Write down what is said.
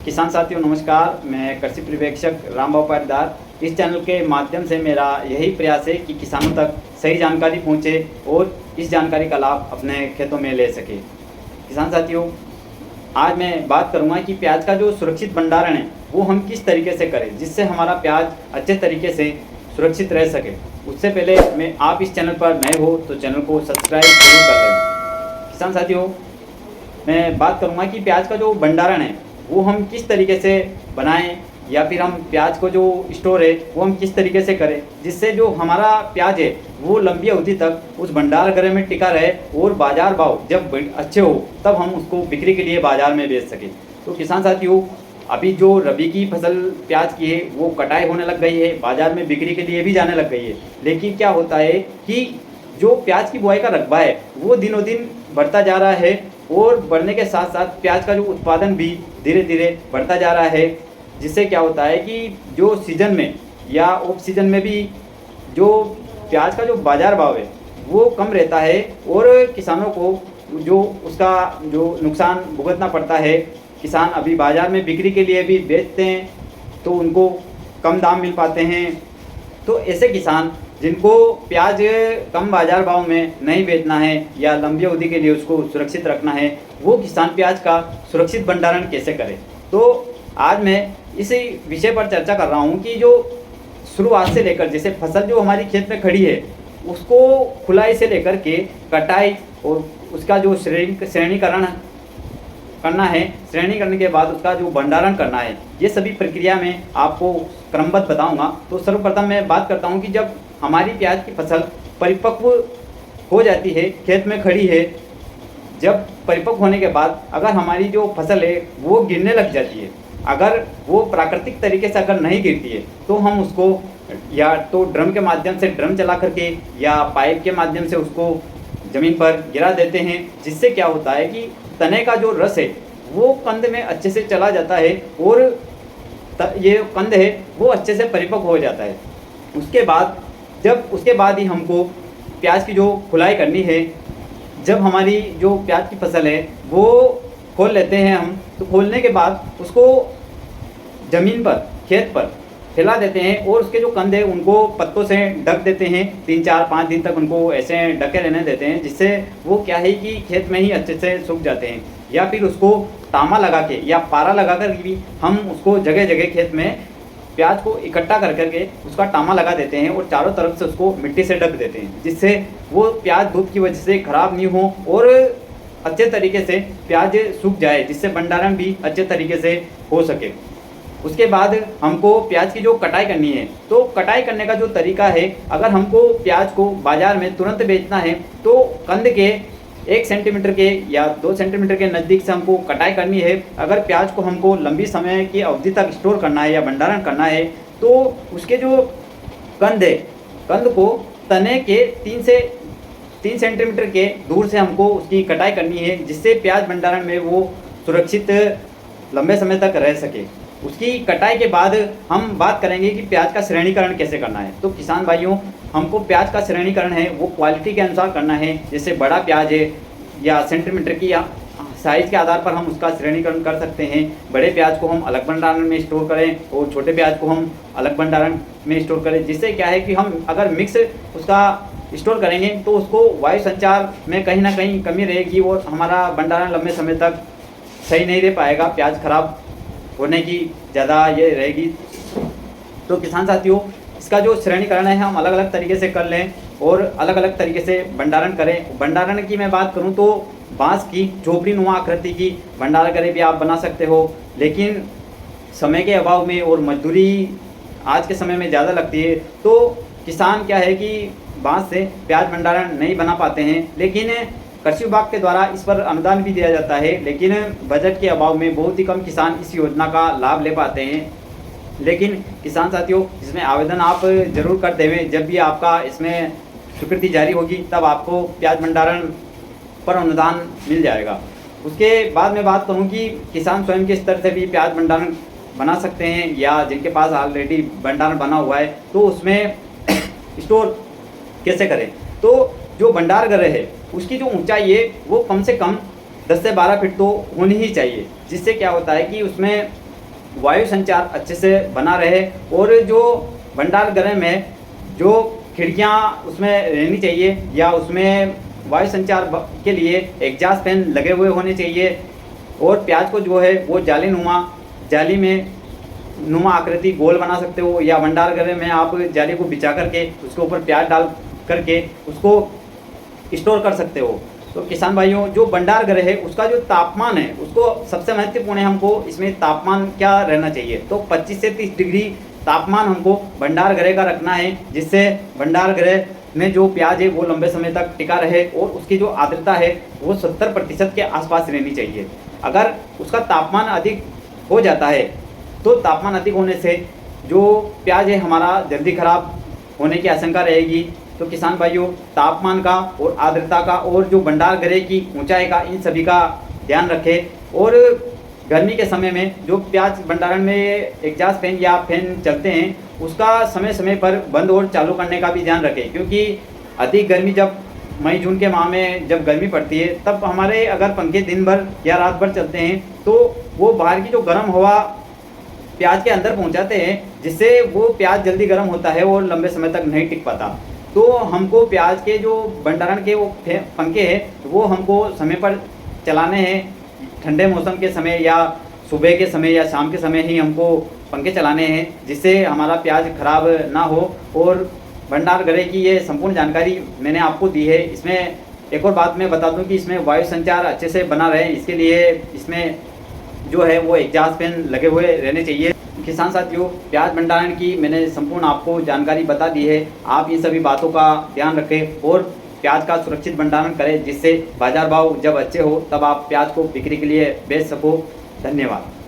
किसान साथियों नमस्कार, मैं कृषि पर्यवेक्षक रामबाबू पाटीदार। इस चैनल के माध्यम से मेरा यही प्रयास है कि किसानों तक सही जानकारी पहुंचे और इस जानकारी का लाभ अपने खेतों में ले सके। किसान साथियों, आज मैं बात करूंगा कि प्याज का जो सुरक्षित भंडारण है वो हम किस तरीके से करें जिससे हमारा प्याज अच्छे तरीके से सुरक्षित रह सके। उससे पहले मैं आप इस चैनल पर नए हो तो चैनल को सब्सक्राइब जरूर कर लें। किसान साथियों, मैं बात करूंगा कि प्याज का जो भंडारण है वो हम किस तरीके से बनाएं या फिर हम प्याज को जो स्टोर है वो हम किस तरीके से करें जिससे जो हमारा प्याज है वो लंबी अवधि तक उस भंडार गृह में टिका रहे और बाजार भाव जब अच्छे हो तब हम उसको बिक्री के लिए बाजार में बेच सकें। तो किसान साथियों, अभी जो रबी की फसल प्याज की है वो कटाई होने लग गई है, बाजार में बिक्री के लिए भी जाने लग गई है। लेकिन क्या होता है कि जो प्याज की बुआई का रकबा है वो दिनों दिन बढ़ता जा रहा है और बढ़ने के साथ साथ प्याज का जो उत्पादन भी धीरे धीरे बढ़ता जा रहा है, जिससे क्या होता है कि जो सीजन में या ऑफ सीजन में भी जो प्याज का जो बाज़ार भाव है वो कम रहता है और किसानों को जो उसका जो नुकसान भुगतना पड़ता है। किसान अभी बाज़ार में बिक्री के लिए भी बेचते हैं तो उनको कम दाम मिल पाते हैं। तो ऐसे किसान जिनको प्याज कम बाजार भाव में नहीं बेचना है या लंबी अवधि के लिए उसको सुरक्षित रखना है, वो किसान प्याज का सुरक्षित भंडारण कैसे करें। तो आज मैं इसी विषय पर चर्चा कर रहा हूँ कि जो शुरुआत से लेकर जैसे फसल जो हमारी खेत में खड़ी है उसको खुलाई से लेकर के कटाई और उसका जो श्रेणीकरण करना है, श्रेणी करने के बाद उसका जो भंडारण करना है, ये सभी प्रक्रिया में आपको क्रमबद्ध बताऊंगा। तो सर्वप्रथम मैं बात करता हूं कि जब हमारी प्याज की फसल परिपक्व हो जाती है, खेत में खड़ी है, जब परिपक्व होने के बाद अगर हमारी जो फसल है वो गिरने लग जाती है, अगर वो प्राकृतिक तरीके से अगर नहीं गिरती है तो हम उसको या तो ड्रम के माध्यम से ड्रम चला करके या पाइप के माध्यम से उसको ज़मीन पर गिरा देते हैं, जिससे क्या होता है कि तने का जो रस है वो कंद में अच्छे से चला जाता है और ये कंद है वो अच्छे से परिपक्व हो जाता है। उसके बाद ही हमको प्याज की जो खुलाई करनी है। जब हमारी जो प्याज की फसल है वो खोल लेते हैं हम, तो खोलने के बाद उसको ज़मीन पर खेत पर फैला देते हैं और उसके जो कंद है उनको पत्तों से ढक देते हैं। 3-4-5 दिन तक उनको ऐसे ढके रहने देते हैं, जिससे वो क्या है कि खेत में ही अच्छे से सूख जाते हैं। या फिर उसको तामा लगा के या पारा लगा कर भी हम उसको जगह जगह खेत में प्याज को इकट्ठा कर करके उसका तामा लगा देते हैं और चारों तरफ से उसको मिट्टी से ढक देते हैं, जिससे वो प्याज धूप की वजह से ख़राब नहीं हो और अच्छे तरीके से प्याज सूख जाए, जिससे भंडारण भी अच्छे तरीके से हो सके। उसके बाद हमको प्याज की जो कटाई करनी है, तो कटाई करने का जो तरीका है, अगर हमको प्याज को बाज़ार में तुरंत बेचना है तो कंद के 1 सेंटीमीटर के या 2 सेंटीमीटर के नज़दीक से हमको कटाई करनी है। अगर प्याज को हमको लंबी समय की अवधि तक स्टोर करना है या भंडारण करना है तो उसके जो कंद है, कंद को तने के 3 सेंटीमीटर के दूर से हमको उसकी कटाई करनी है, जिससे प्याज भंडारण में वो सुरक्षित लंबे समय तक रह सके। उसकी कटाई के बाद हम बात करेंगे कि प्याज का श्रेणीकरण कैसे करना है। तो किसान भाइयों, हमको प्याज का श्रेणीकरण है वो क्वालिटी के अनुसार करना है। जैसे बड़ा प्याज है या सेंटीमीटर की या साइज़ के आधार पर हम उसका श्रेणीकरण कर सकते हैं। बड़े प्याज को हम अलग भंडारण में स्टोर करें और छोटे प्याज को हम अलग भंडारण में स्टोर करें, जिससे क्या है कि हम अगर मिक्स उसका स्टोर करेंगे तो उसको वायु संचार में कहीं ना कहीं कमी रहेगी और हमारा भंडारण लंबे समय तक सही नहीं रह पाएगा, प्याज खराब होने की ज़्यादा ये रहेगी। तो किसान साथियों, इसका जो श्रेणीकरण है हम अलग अलग तरीके से कर लें और अलग अलग तरीके से भंडारण करें। भंडारण की मैं बात करूं तो बांस की झोपड़ी नुमा आकृति की भंडारण करें भी आप बना सकते हो, लेकिन समय के अभाव में और मजदूरी आज के समय में ज़्यादा लगती है तो किसान क्या है कि बांस से प्याज भंडारण नहीं बना पाते हैं। लेकिन कृषि विभाग के द्वारा इस पर अनुदान भी दिया जाता है, लेकिन बजट के अभाव में बहुत ही कम किसान इस योजना का लाभ ले पाते हैं। लेकिन किसान साथियों, इसमें आवेदन आप जरूर कर देवें। जब भी आपका इसमें स्वीकृति जारी होगी तब आपको प्याज भंडारण पर अनुदान मिल जाएगा। उसके बाद मैं बात करूं कि किसान स्वयं के स्तर से भी प्याज भंडारण बना सकते हैं या जिनके पास ऑलरेडी भंडारण बना हुआ है तो उसमें स्टोर कैसे करें। तो जो भंडार गृह है उसकी जो ऊंचाई है वो कम से कम 10 से 12 फीट तो होनी ही चाहिए, जिससे क्या होता है कि उसमें वायु संचार अच्छे से बना रहे और जो भंडार गृह में जो खिड़कियां उसमें रहनी चाहिए या उसमें वायु संचार के लिए एग्जॉस्ट फैन लगे हुए होने चाहिए और प्याज को जो है वो जाली में नुमा आकृति गोल बना सकते हो या भंडार गृह में आप जाली को बिछा करके उसके ऊपर प्याज डाल करके उसको स्टोर कर सकते हो। तो किसान भाइयों, जो भंडार गृह है उसका जो तापमान है उसको सबसे महत्वपूर्ण है, हमको इसमें तापमान क्या रहना चाहिए, तो 25 से 30 डिग्री तापमान हमको भंडार गृह का रखना है, जिससे भंडार गृह में जो प्याज है वो लंबे समय तक टिका रहे और उसकी जो आर्द्रता है वो 70% के आसपास रहनी चाहिए। अगर उसका तापमान अधिक हो जाता है तो तापमान अधिक होने से जो प्याज है हमारा जल्दी खराब होने की आशंका रहेगी। तो किसान भाइयों, तापमान का और आर्द्रता का और जो भंडार गृह की ऊंचाई का, इन सभी का ध्यान रखें। और गर्मी के समय में जो प्याज भंडारण में एग्जॉस्ट फैन या फैन चलते हैं उसका समय समय पर बंद और चालू करने का भी ध्यान रखें, क्योंकि अधिक गर्मी जब मई जून के माह में जब गर्मी पड़ती है तब हमारे अगर पंखे दिन भर या रात भर चलते हैं तो वो बाहर की जो गर्म हवा प्याज के अंदर पहुंचाते हैं, जिससे वो प्याज जल्दी गर्म होता है और लंबे समय तक नहीं टिक पाता। तो हमको प्याज के जो भंडारण के वो पंखे हैं वो हमको समय पर चलाने हैं, ठंडे मौसम के समय या सुबह के समय या शाम के समय ही हमको पंखे चलाने हैं, जिससे हमारा प्याज खराब ना हो। और भंडार गृह की ये संपूर्ण जानकारी मैंने आपको दी है। इसमें एक और बात मैं बता दूं कि इसमें वायु संचार अच्छे से बना रहे, इसके लिए इसमें जो है वो एग्जॉस्ट फैन लगे हुए रहने चाहिए। किसान साथियों, प्याज भंडारण की मैंने संपूर्ण आपको जानकारी बता दी है। आप इन सभी बातों का ध्यान रखें और प्याज का सुरक्षित भंडारण करें, जिससे बाजार भाव जब अच्छे हो तब आप प्याज को बिक्री के लिए बेच सको। धन्यवाद।